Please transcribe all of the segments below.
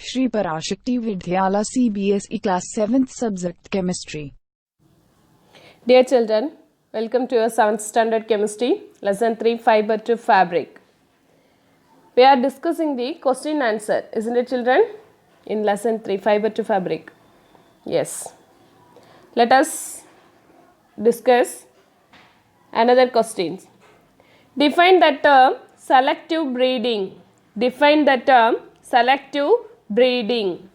Shri Parashakti Vidyala CBSE Class 7th Subject Chemistry. Dear children, welcome to your 7th Standard Chemistry, Lesson 3 Fiber to Fabric. We are discussing the question answer, isn't it children? In Lesson 3 Fiber to Fabric. Yes. Let us discuss another question. Define the term selective breeding. Define the term selective breeding.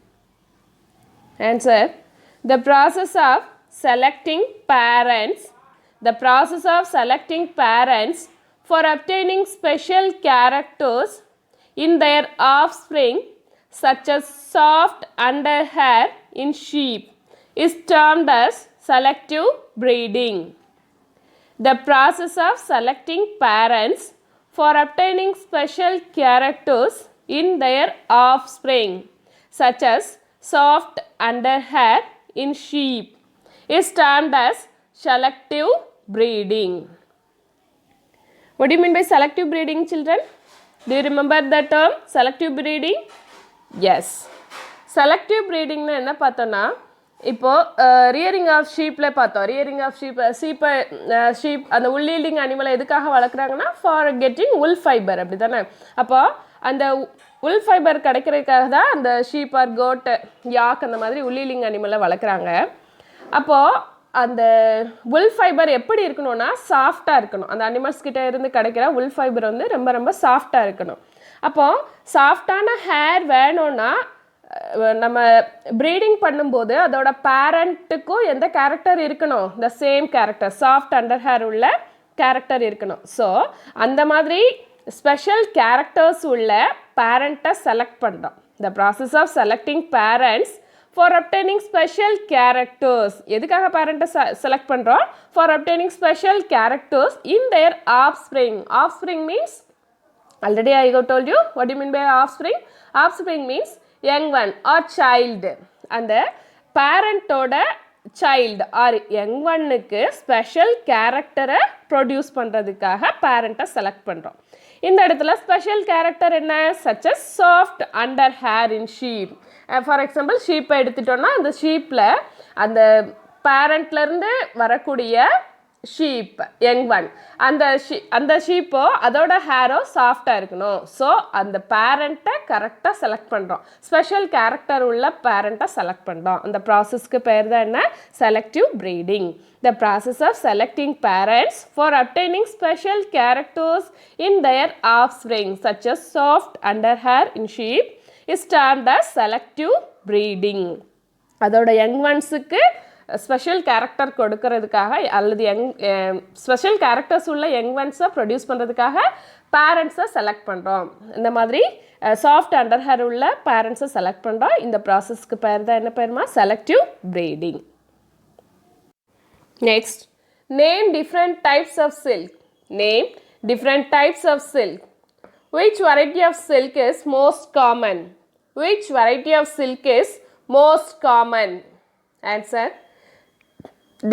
Answer. The process of selecting parents. The process of selecting parents for obtaining special characters in their offspring, such as soft underhair in sheep, is termed as selective breeding. The process of selecting parents for obtaining special characters in their offspring, such as soft underhair in sheep, is termed as selective breeding. What do you mean by selective breeding, children? Do you remember the term selective breeding? Yes. Selective breeding na enna pathona இப்போ rearing of ஷீப்பில் பார்த்தோம். Rearing of sheep அந்த உல் yielding அனிமலை எதுக்காக வளர்க்குறாங்கன்னா for getting ul fibre, அப்படி தானே? அப்போ அந்த உல் fibre கிடைக்கிறதுக்காக தான் அந்த ஷீப் ஆர் கோட் யாக் அந்த மாதிரி உல் ஈல்டிங் அனிமலை வளர்க்குறாங்க. அப்போது அந்த உல் ஃபைபர் எப்படி இருக்கணும்னா சாஃப்டாக இருக்கணும். அந்த அனிமல்ஸ் கிட்டே இருந்து கிடைக்கிற உல் ஃபைபர் வந்து ரொம்ப ரொம்ப சாஃப்டாக இருக்கணும். அப்போது சாஃப்டான ஹேர் வேணும்னா நம்ம ப்ரீடிங் பண்ணும்போது அதோட பேரண்ட்டுக்கும் எந்த கேரக்டர் இருக்கணும்? The same character, soft under hair உள்ள கேரக்டர் இருக்கணும். ஸோ அந்த மாதிரி ஸ்பெஷல் கேரக்டர்ஸ் உள்ள பேரண்ட்டை செலக்ட் பண்ணுறோம். The process of selecting parents for obtaining special characters. எதுக்காக பேரண்ட்டை செலக்ட் பண்ணுறோம்? For obtaining special characters in their offspring. Offspring means, already I have told you what do you mean by offspring. Offspring means young one or child. அந்த பேரண்டோட child or young ஒன்னுக்கு special கேரக்டரை produce பண்ணுறதுக்காக பேரண்ட்டை select பண்ணுறோம். இந்த இடத்துல special character என்ன? Such as soft under hair in sheep. For example ஷீப்பை எடுத்துட்டோன்னா அந்த ஷீப்பில் அந்த பேரண்ட்லேருந்து வரக்கூடிய ஷீப் யங் ஒன், அந்த ஷீப்போ அதோட ஹேரோ சாஃப்டாக இருக்கணும். ஸோ அந்த பேரண்ட்டை கரெக்டாக செலக்ட் பண்ணுறோம். ஸ்பெஷல் கேரக்டர் உள்ள பேரண்ட்டை செலக்ட் பண்ணுறோம். அந்த ப்ராசஸ்க்கு பேர் தான் என்ன? Selective breeding. The process of selecting parents for obtaining special characters in their offspring such as soft under hair in sheep is termed as selective breeding. அதோட யங் ஒன்ஸுக்கு ஸ்பெஷல் கேரக்டர் கொடுக்கறதுக்காக அல்லது ஸ்பெஷல் கேரக்டர்ஸ் உள்ள young ஒன்ஸை produce பண்ணுறதுக்காக பேரண்ட்ஸை select பண்ணுறோம். இந்த மாதிரி சாஃப்ட் அண்டர் ஹேர் உள்ள பேரண்ட்ஸை செலக்ட் பண்ணுறோம். இந்த ப்ராசஸ்க்கு பேர் தான் என்ன பேருமா? Selective breeding. Next, name different types of silk. Name different types of silk. Which variety of silk is most common? Which variety of silk is most common? Answer.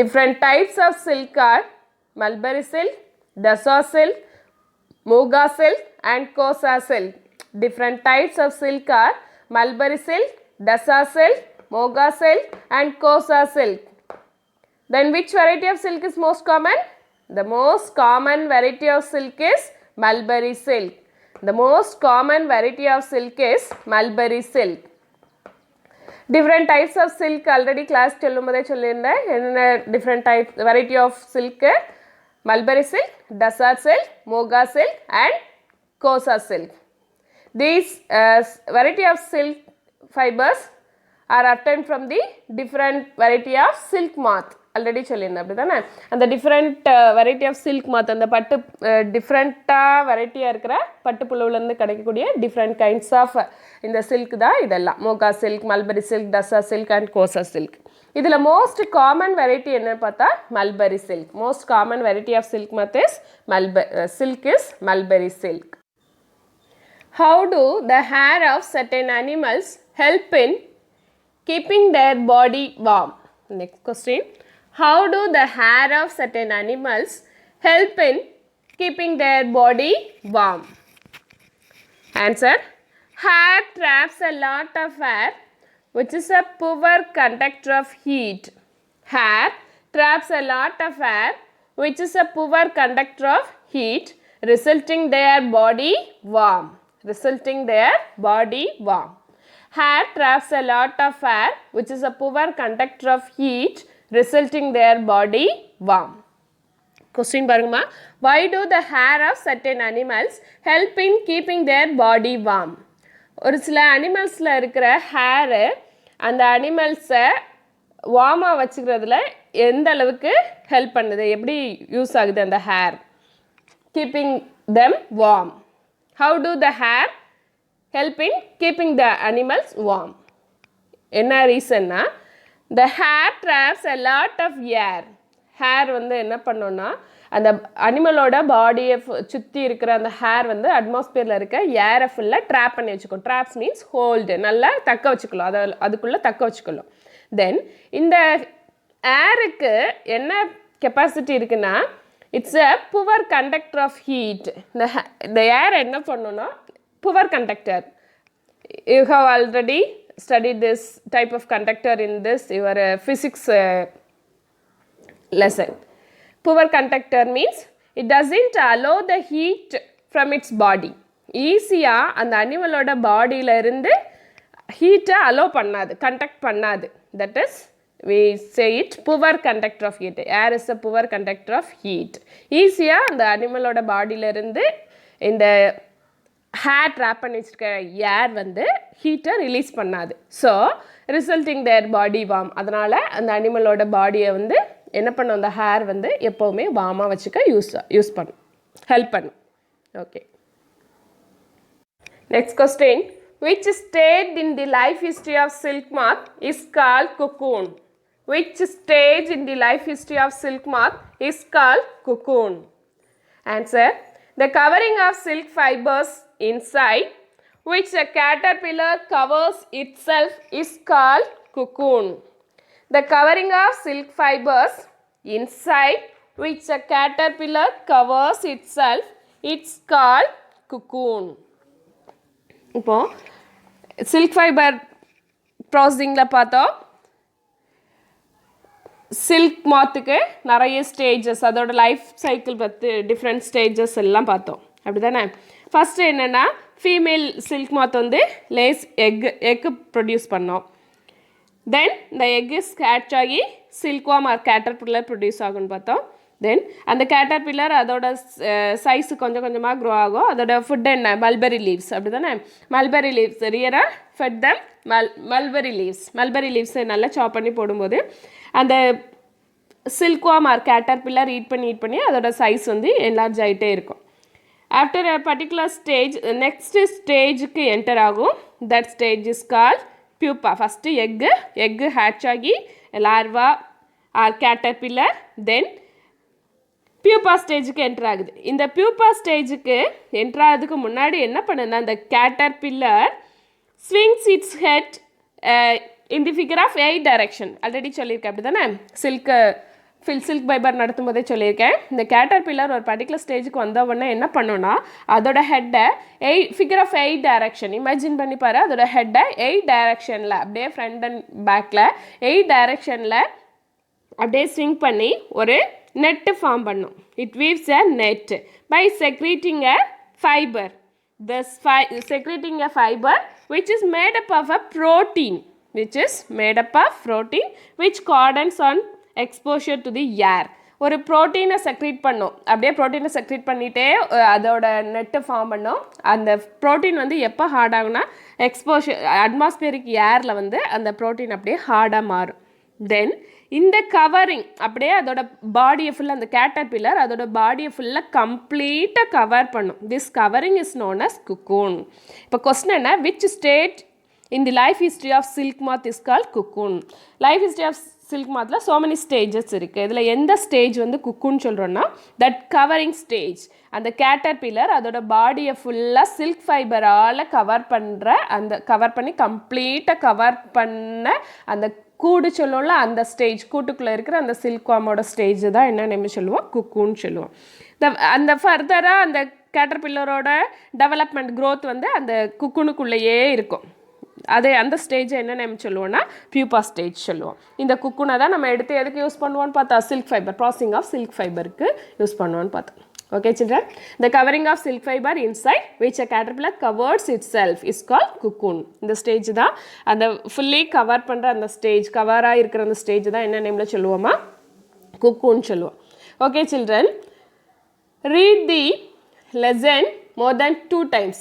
Different types of silk are mulberry silk, Dasa silk, Muga silk and Kosa silk. Different types of silk are mulberry silk, Dasa silk, Muga silk and Kosa silk. Then which variety of silk is most common? The most common variety of silk is mulberry silk. The most common variety of silk is mulberry silk. Different types of silk already class சொல்லும்போதே சொல்லியிருந்தேன். என்ன different type variety of silk? Mulberry silk, Dasa silk, Muga silk and Kosa silk. These variety of silk fibers are obtained from the different variety of silk moth. Already சொல்லியிருந்தேன், அப்படி தானே? அந்த different variety of silk moth, அந்த பட்டு டிஃப்ரெண்ட்டாக வெரைட்டியாக இருக்கிற பட்டுப்புழுவிலேருந்து கிடைக்கக்கூடிய டிஃப்ரெண்ட் கைண்ட்ஸ் ஆஃப் இந்த சில்க் தான் இதெல்லாம். Muga silk, mulberry silk, Tasar silk and Kosa silk. இதில் மோஸ்ட் காமன் வெரைட்டி என்னன்னு பார்த்தா mulberry silk. Most common variety of silk moth is silk is mulberry silk. How do the hair of certain animals help in keeping their body warm? Next question. How do the hair of certain animals help in keeping their body warm? Answer. Hair traps a lot of air, which is a poor conductor of heat. Hair traps a lot of air, which is a poor conductor of heat, resulting their body warm. Resulting their body warm. Hair traps a lot of air, which is a poor conductor of heat, resulting their body warm. Question பாருங்கம்மா. Why do the hair of certain animals help in keeping their body warm? ஒரு சில அனிமல்ஸில் இருக்கிற hair அந்த அனிமல்ஸை வார்மாக வச்சுக்கிறதுல எந்த அளவுக்கு help பண்ணுது, எப்படி use ஆகுது அந்த hair? Keeping them warm. How do the hair help in keeping the animals warm? என்ன ரீசன்னா, the hair traps a lot of air. Hair வந்து என்ன பண்ணோன்னா அந்த அனிமலோட பாடியை சுற்றி இருக்கிற அந்த ஹேர் வந்து அட்மாஸ்பியரில் இருக்க ஏரை ஃபுல்லாக ட்ராப் பண்ணி வச்சுக்கணும். ட்ராப்ஸ் மீன்ஸ் ஹோல்டு, நல்லா தக்க வச்சுக்கலாம், அதுக்குள்ளே தக்க வச்சுக்கலாம். தென் இந்த ஏருக்கு என்ன கெப்பாசிட்டி இருக்குன்னா, it's a poor conductor of heat. இந்த ஏர் என்ன பண்ணணும்னா poor conductor. You have already studied this type of conductor in this your physics lesson. Poor conductor means it doesn't allow the heat from its body. ஈஸியாக அந்த அனிமலோட பாடியில் இருந்து ஹீட்டை allow பண்ணாது, conduct பண்ணாது. That is we say it poor conductor of heat. Air is a poor conductor of heat. ஈஸியாக அந்த அனிமலோட பாடியிலிருந்து இந்த ஹேர் ட்ராப் பண்ணி வச்சுருக்க ஏர் வந்து ஹீட்டை ரிலீஸ் பண்ணாது. ஸோ ரிசல்ட்டிங் தேர் பாடி வார்ம். அதனால் அந்த அனிமலோட பாடியை வந்து என்ன பண்ணும், அந்த ஹேர் வந்து எப்போவுமே வார்மாக வச்சுக்க யூஸ் பண்ணும், ஹெல்ப் பண்ணும். Okay, next question. Which stage in the life history of silk moth is called cocoon? Which stage in the life history of silk moth is called cocoon? Answer. The covering of silk fibers inside which a caterpillar covers itself is called cocoon. The covering of silk fibers inside which a caterpillar covers itself, it's called cocoon. இப்போ silk fibre ப்ராசஸிங்கில் பார்த்தோம், silk மாத்துக்கு நிறைய stages, அதோட life cycle பற்றி different stages எல்லாம் பார்த்தோம், அப்படி தானே? First என்னென்னா, ஃபீமேல் சில்க் மாத் வந்து எக்கு ப்ரொடியூஸ் பண்ணோம். தென் இந்த எக்கு ஸ்கேட்ச் ஆகி சில்க்வாம் ஆர் கேட்டர்பில்லர் ப்ரொடியூஸ் ஆகும்னு பார்த்தோம். தென் அந்த கேட்டர்பில்லர் அதோட சைஸு கொஞ்சம் கொஞ்சமாக க்ரோ ஆகும். அதோட ஃபுட் என்ன, மல்பெரி லீவ்ஸ், அப்படி தானே? மல்பெரி லீவ்ஸ் ரியராக ஃபெட் தம் மல்பெரி லீவ்ஸை நல்லா சாப் பண்ணி போடும்போது அந்த சில்க்வாம் ஆர் கேட்டர்பில்லர் ஈட் பண்ணி அதோட சைஸ் வந்து என்லார்ஜ் ஆகிட்டே இருக்கும். After a particular stage next ஸ்டேஜுக்கு என்டர் ஆகும். That stage is called pupa. First egg hatch ஆகி லார்வா ஆர் கேட்டர்பில்லர், தென் பியூப்பா ஸ்டேஜுக்கு என்டர் ஆகுது. இந்த பியூப்பா ஸ்டேஜுக்கு என்டர் ஆகிறதுக்கு முன்னாடி என்ன பண்ணுன்னா, அந்த caterpillar swings its head in the figure of 8 direction. Already சொல்லியிருக்கேன், அப்படி தானே? சில்க் ஃபைபர் நடத்தும் போதே சொல்லியிருக்கேன். இந்த கேட்டர்பில்லர் ஒரு பர்டிகுலர் ஸ்டேஜுக்கு வந்த உடனே என்ன பண்ணோன்னா, அதோட ஹெட்டை ஃபிகர் ஆஃப் 8 டைரக்ஷன் இமேஜின் பண்ணி பாரு. அதோட ஹெட்டை 8 டைரக்ஷனில் அப்படியே ஃப்ரண்ட் அண்ட் பேக்கில் 8 டைரக்ஷனில் அப்படியே ஸ்விங் பண்ணி ஒரு நெட்டு ஃபார்ம் பண்ணும். It weaves a net by secreting a fibre. Secreting a fiber which is made up of a protein, which coordinates on exposure to the air. ஒரு ப்ரோட்டீனை செக்ரீட் பண்ணும். அப்படியே ப்ரோட்டீனை secrete பண்ணிகிட்டே அதோட நெட்டை ஃபார்ம் பண்ணும். அந்த ப்ரோட்டீன் வந்து எப்போ ஹார்ட் ஆகுனா, எக்ஸ்போஷர் அட்மாஸ்பியரிக் ஏரில் வந்து அந்த ப்ரோட்டீன் அப்படியே ஹார்டாக மாறும். தென் இந்த கவரிங் அப்படியே அதோட பாடியை ஃபுல்லாக, அந்த கேட்டர்பில்லர் அதோட பாடியை ஃபுல்லாக கம்ப்ளீட்டாக கவர் பண்ணும். This covering is known as cocoon. இப்போ கொஸ்டின் என்ன, which state in the life history of silk moth is call cocoon? Life history of silk மாத்தில் so many ஸ்டேஜஸ் இருக்குது. இதில் எந்த ஸ்டேஜ் வந்து குக்குன்னு சொல்கிறோன்னா, தட் கவரிங் ஸ்டேஜ். அந்த கேட்டர்பில்லர் அதோட பாடியை ஃபுல்லாக சில்க் ஃபைபரால் கவர் பண்ணி கம்ப்ளீட்டாக கவர் பண்ண அந்த கூடு சொல்லுவோம்ல, அந்த ஸ்டேஜ், கூட்டுக்குள்ளே இருக்கிற அந்த சில்க்வாமோட ஸ்டேஜ் தான் என்ன நேம் சொல்லுவோம், குக்குன்னு சொல்லுவோம். அந்த ஃபர்தராக அந்த கேட்டர்பில்லரோட டெவலப்மெண்ட் growth வந்து அந்த குக்குனுக்குள்ளேயே இருக்கும். அதே அந்த ஸ்டேஜ் என்ன நேம் சொல்லுவோம்னா பியூப்பா ஸ்டேஜ் சொல்லுவோம். இந்த குக்குனை தான் நம்ம எடுத்து எதுக்கு யூஸ் பண்ணுவோம்னு பார்த்தா silk fibre processing of silk ஃபைபருக்கு யூஸ் பண்ணுவோம்னு பார்த்தோம். Okay children, the covering of silk fiber inside which a caterpillar covers itself is called cocoon. இந்த ஸ்டேஜ் தான் அந்த ஃபுல்லி கவர் பண்ணுற அந்த ஸ்டேஜ் கவராக இருக்கிற அந்த ஸ்டேஜ் தான் என்ன நேமில் சொல்லுவோமா cocoon சொல்லுவோம். Okay children, read the lesson more than 2 times.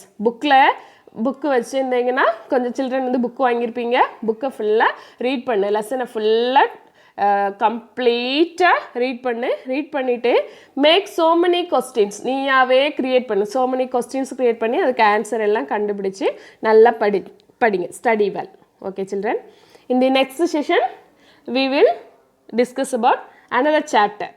Book வச்சுருந்தீங்கன்னா கொஞ்சம் சில்ட்ரன் வந்து புக்கு வாங்கியிருப்பீங்க. புக்கை ஃபுல்லாக ரீட் பண்ணு, லெசனை ஃபுல்லாக கம்ப்ளீட்டாக ரீட் பண்ணிவிட்டு மேக் so many questions நீயாவே க்ரியேட் பண்ணு. so many questions க்ரியேட் பண்ணி அதுக்கு ஆன்சர் எல்லாம் கண்டுபிடிச்சி நல்லா படிங்க. Study well. Okay children, in the next session we will discuss about another chapter.